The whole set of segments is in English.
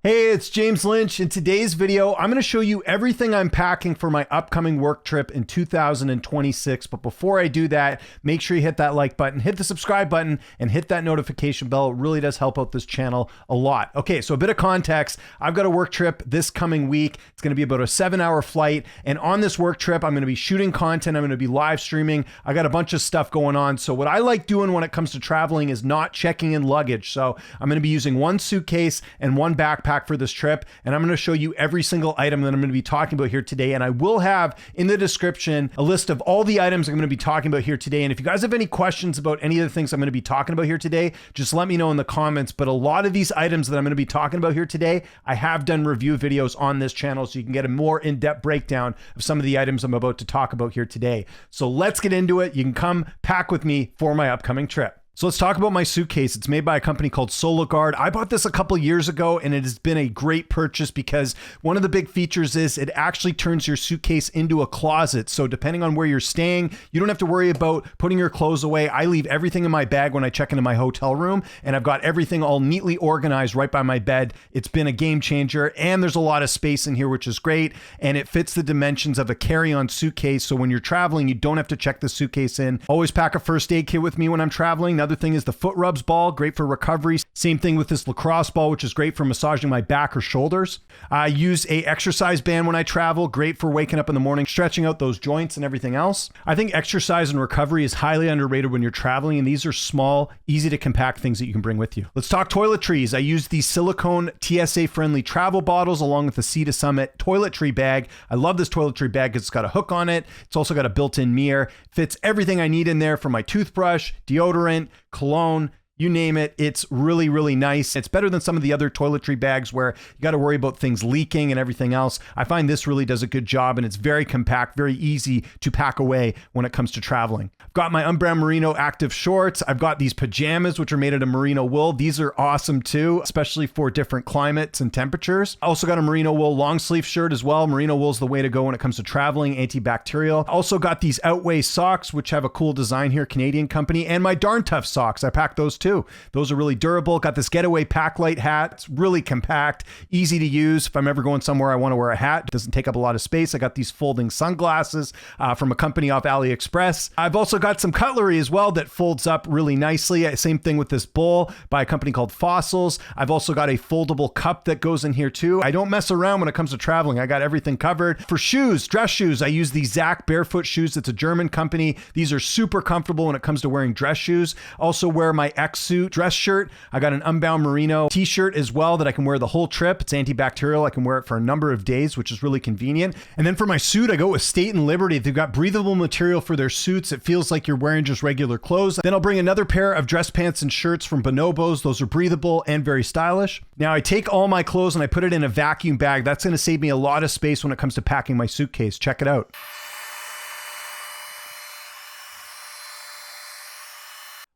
Hey, it's James Lynch. In today's video, I'm going to show you everything I'm packing for my upcoming work trip in 2026. But before I do that, make sure you hit that like button, hit the subscribe button, and hit that notification bell. It really does help out this channel a lot. Okay, so a bit of context. I've got a work trip this coming week. It's going to be about a 7-hour flight. And on this work trip, I'm going to be shooting content. I'm going to be live streaming. I got a bunch of stuff going on. So what I like doing when it comes to traveling is not checking in luggage. So I'm going to be using one suitcase and one backpack for this trip, and I'm going to show you every single item that I'm going to be talking about here today. And I will have in the description a list of all the items I'm going to be talking about here today. And if you guys have any questions about any of the things I'm going to be talking about here today, just let me know in the comments. But a lot of these items that I'm going to be talking about here today, I have done review videos on this channel, so you can get a more in-depth breakdown of some of the items I'm about to talk about here today. So let's get into it. You can come pack with me for my upcoming trip. So let's talk about my suitcase. It's made by a company called Sologaurd. I bought this a couple years ago, and it has been a great purchase because one of the big features is it actually turns your suitcase into a closet. So depending on where you're staying, you don't have to worry about putting your clothes away. I leave everything in my bag when I check into my hotel room, and I've got everything all neatly organized right by my bed. It's been a game changer, and there's a lot of space in here, which is great, and it fits the dimensions of a carry-on suitcase. So when you're traveling, you don't have to check the suitcase in. Always pack a first aid kit with me when I'm traveling. Another thing is the foot Rubz ball, great for recovery. Same thing with this Lacrosse ball, which is great for massaging my back or shoulders. I use a exercise band when I travel, great for waking up in the morning, stretching out those joints and everything else. I think exercise and recovery is highly underrated when you're traveling, and these are small, easy to compact things that you can bring with you. Let's talk toiletries. I use these silicone TSA-friendly travel bottles along with the Summit Toiletry Bag. I love this toiletry bag because it's got a hook on it. It's also got a built-in mirror. Fits everything I need in there, from my toothbrush, deodorant, cologne, you name it. It's really, really nice. It's better than some of the other toiletry bags where you got to worry about things leaking and everything else. I find this really does a good job, and it's very compact, very easy to pack away when it comes to traveling. I've got my Unbound Merino active shorts. I've got these pajamas, which are made out of merino wool. These are awesome too, especially for different climates and temperatures. I also got a merino wool long sleeve shirt as well. Merino wool is the way to go when it comes to traveling, antibacterial. Also got these Outway socks, which have a cool design here, Canadian company, and my Darn Tough socks. I packed those too. Those are really durable. Got this Getaway pack light hat. It's really compact, easy to use. If I'm ever going somewhere I want to wear a hat, it doesn't take up a lot of space. I got these folding sunglasses from a company off AliExpress. I've also got some cutlery as well that folds up really nicely. Same thing with this bowl by a company called Fozzils. I've also got a foldable cup that goes in here too. I don't mess around when it comes to traveling. I got everything covered. For shoes, dress shoes, I use the Zaqq Barefoot shoes. It's a German company. These are super comfortable when it comes to wearing dress shoes. Also wear my Xsuit dress shirt. I got an Unbound Merino t-shirt as well that I can wear the whole trip. It's antibacterial. I can wear it for a number of days, which is really convenient. And then for my suit, I go with State and Liberty. They've got breathable material for their suits. It feels like you're wearing just regular clothes. Then I'll bring another pair of dress pants and shirts from Bonobos. Those are breathable and very stylish. Now I take all my clothes and I put it in a vacuum bag. That's going to save me a lot of space when it comes to packing my suitcase. Check it out.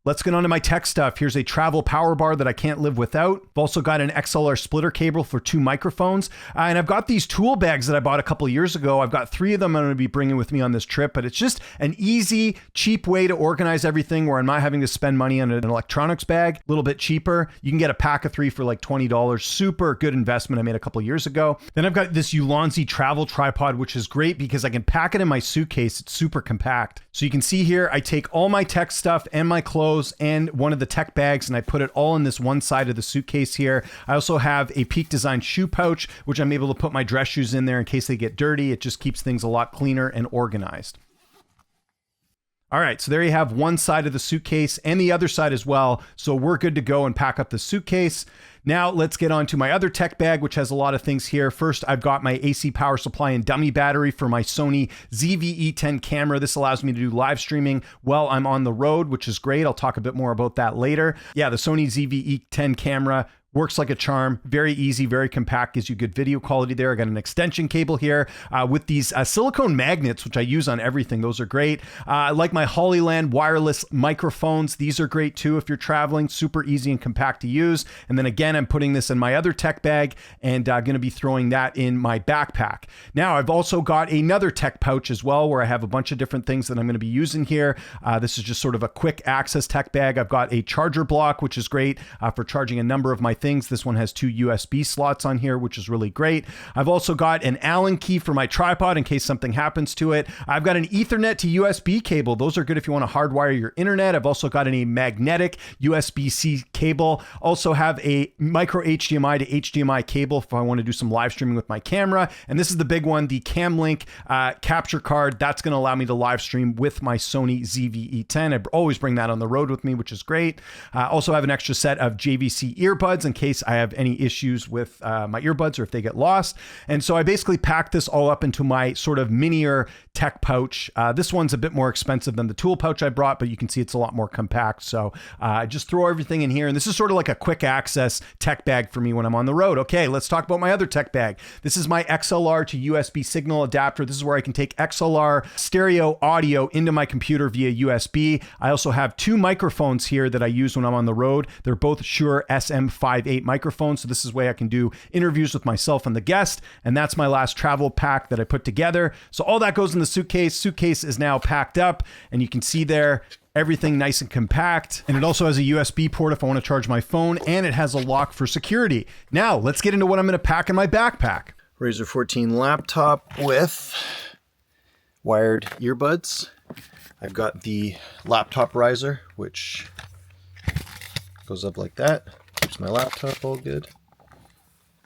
Let's get on to my tech stuff. Here's a travel power bar that I can't live without. I've also got an XLR splitter cable for 2 microphones. And I've got these tool bags that I bought a couple years ago. I've got 3 of them I'm going to be bringing with me on this trip, but it's just an easy, cheap way to organize everything where I'm not having to spend money on an electronics bag. A little bit cheaper. You can get a pack of 3 for like $20. Super good investment I made a couple years ago. Then I've got this Utensil travel tripod, which is great because I can pack it in my suitcase. It's super compact. So you can see here, I take all my tech stuff and my clothes and one of the tech bags, and I put it all in this one side of the suitcase here. I also have a Peak Design shoe pouch, which I'm able to put my dress shoes in there in case they get dirty. It just keeps things a lot cleaner and organized. All right, so there you have one side of the suitcase and the other side as well. So we're good to go and pack up the suitcase. Now let's get on to my other tech bag, which has a lot of things here. First, I've got my AC power supply and dummy battery for my Sony ZV-E10 camera. This allows me to do live streaming while I'm on the road, which is great. I'll talk a bit more about that later. Yeah, the Sony ZV-E10 camera works like a charm. Very easy, very compact, gives you good video quality there. I got an extension cable here with these silicone magnets, which I use on everything. Those are great. I like my Hollyland wireless microphones. These are great too if you're traveling. Super easy and compact to use. And then again, I'm putting this in my other tech bag and going to be throwing that in my backpack. Now, I've also got another tech pouch as well where I have a bunch of different things that I'm going to be using here. This is just sort of a quick access tech bag. I've got a charger block, which is great for charging a number of my things things. This one has 2 USB slots on here, which is really great. I've also got an Allen key for my tripod in case something happens to it. I've got an Ethernet to USB cable. Those are good if you want to hardwire your internet. I've also got a magnetic USB-C cable. Also have a micro HDMI to HDMI cable if I want to do some live streaming with my camera. And this is the big one, the CamLink capture card. That's going to allow me to live stream with my Sony ZV-E10. I always bring that on the road with me, which is great. I also have an extra set of JVC earbuds in case I have any issues with my earbuds or if they get lost. And so I basically packed this all up into my sort of minier tech pouch. This one's a bit more expensive than the tool pouch I brought, but you can see it's a lot more compact. So I just throw everything in here. And this is sort of like a quick access tech bag for me when I'm on the road. Okay, let's talk about my other tech bag. This is my XLR to USB signal adapter. This is where I can take XLR stereo audio into my computer via USB. I also have 2 microphones here that I use when I'm on the road. They're both Shure SM58 microphones. So this is where I can do interviews with myself and the guest. And that's my last travel pack that I put together. So all that goes in the suitcase. Suitcase is now packed up, and you can see there everything nice and compact. And it also has a USB port if I want to charge my phone, and it has a lock for security. Now let's get into what I'm going to pack in my backpack. Razr 14 laptop with wired earbuds. I've got the laptop riser, which goes up like that. Keeps my laptop all good.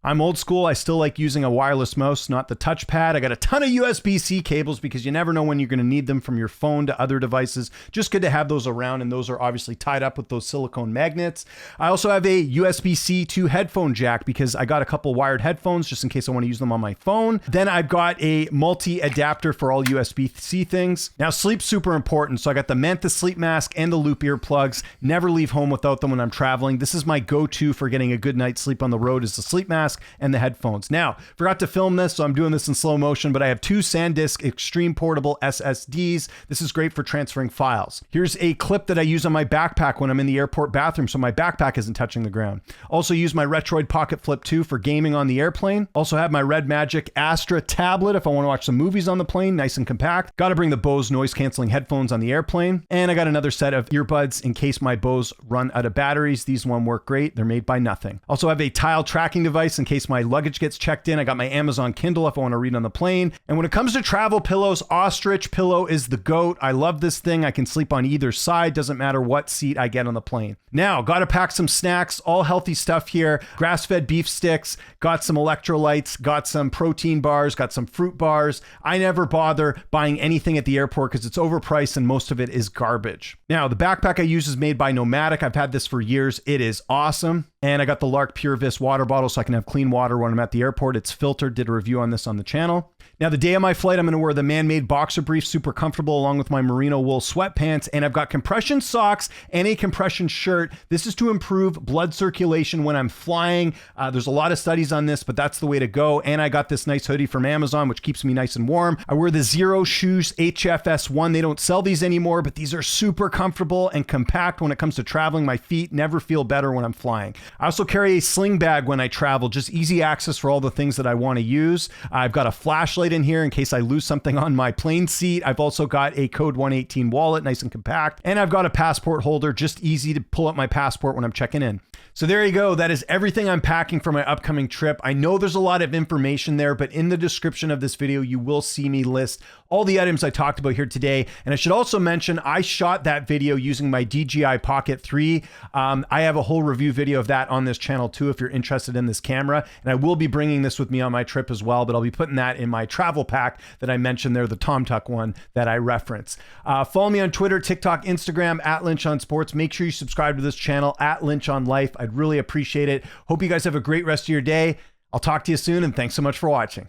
I'm old school. I still like using a wireless mouse, not the touchpad. I got a ton of USB-C cables because you never know when you're going to need them from your phone to other devices. Just good to have those around, and those are obviously tied up with those silicone magnets. I also have a USB-C to headphone jack because I got a couple wired headphones just in case I want to use them on my phone. Then I've got a multi-adapter for all USB-C things. Now, sleep's super important, so I got the Manta sleep mask and the loop earplugs. Never leave home without them when I'm traveling. This is my go-to for getting a good night's sleep on the road, is the sleep mask and the headphones. Now, forgot to film this, so I'm doing this in slow motion, but I have 2 SanDisk Extreme Portable SSDs. This is great for transferring files. Here's a clip that I use on my backpack when I'm in the airport bathroom, so my backpack isn't touching the ground. Also use my Retroid Pocket Flip 2 for gaming on the airplane. Also have my Red Magic Astra tablet if I want to watch some movies on the plane, nice and compact. Got to bring the Bose noise canceling headphones on the airplane. And I got another set of earbuds in case my Bose run out of batteries. These one work great. They're made by Nothing. Also have a tile tracking device in case my luggage gets checked in. I got my Amazon Kindle if I want to read on the plane. And when it comes to travel pillows, Ostrich pillow is the GOAT. I love this thing. I can sleep on either side. Doesn't matter what seat I get on the plane. Now, got to pack some snacks, all healthy stuff here. Grass-fed beef sticks, got some electrolytes, got some protein bars, got some fruit bars. I never bother buying anything at the airport because it's overpriced and most of it is garbage. Now, the backpack I use is made by Nomadic. I've had this for years. It is awesome. And I got the Lark Pure Vis water bottle so I can have clean water when I'm at the airport. It's filtered. Did a review on this on the channel. Now, the day of my flight, I'm going to wear the man-made boxer brief, super comfortable, along with my merino wool sweatpants. And I've got compression socks and a compression shirt. This is to improve blood circulation when I'm flying. There's a lot of studies on this, but that's the way to go. And I got this nice hoodie from Amazon, which keeps me nice and warm. I wear the Xero Shoes HFS 1. They don't sell these anymore, but these are super comfortable and compact when it comes to traveling. My feet never feel better when I'm flying. I also carry a sling bag when I travel, just easy access for all the things that I want to use. I've got a flashlight in here in case I lose something on my plane seat. I've also got a Code 118 wallet, nice and compact. And I've got a passport holder, just easy to pull up my passport when I'm checking in. So there you go. That is everything I'm packing for my upcoming trip. I know there's a lot of information there, but in the description of this video, you will see me list all the items I talked about here today. And I should also mention, I shot that video using my DJI Pocket 3. I have a whole review video of that on this channel too, if you're interested in this camera. And I will be bringing this with me on my trip as well, but I'll be putting that in my travel pack that I mentioned there, the Tom Tuck one that I reference. Follow me on Twitter, TikTok, Instagram, @LynchOnSports. Make sure you subscribe to this channel, @LynchOnLife. I'd really appreciate it. Hope you guys have a great rest of your day. I'll talk to you soon, and thanks so much for watching.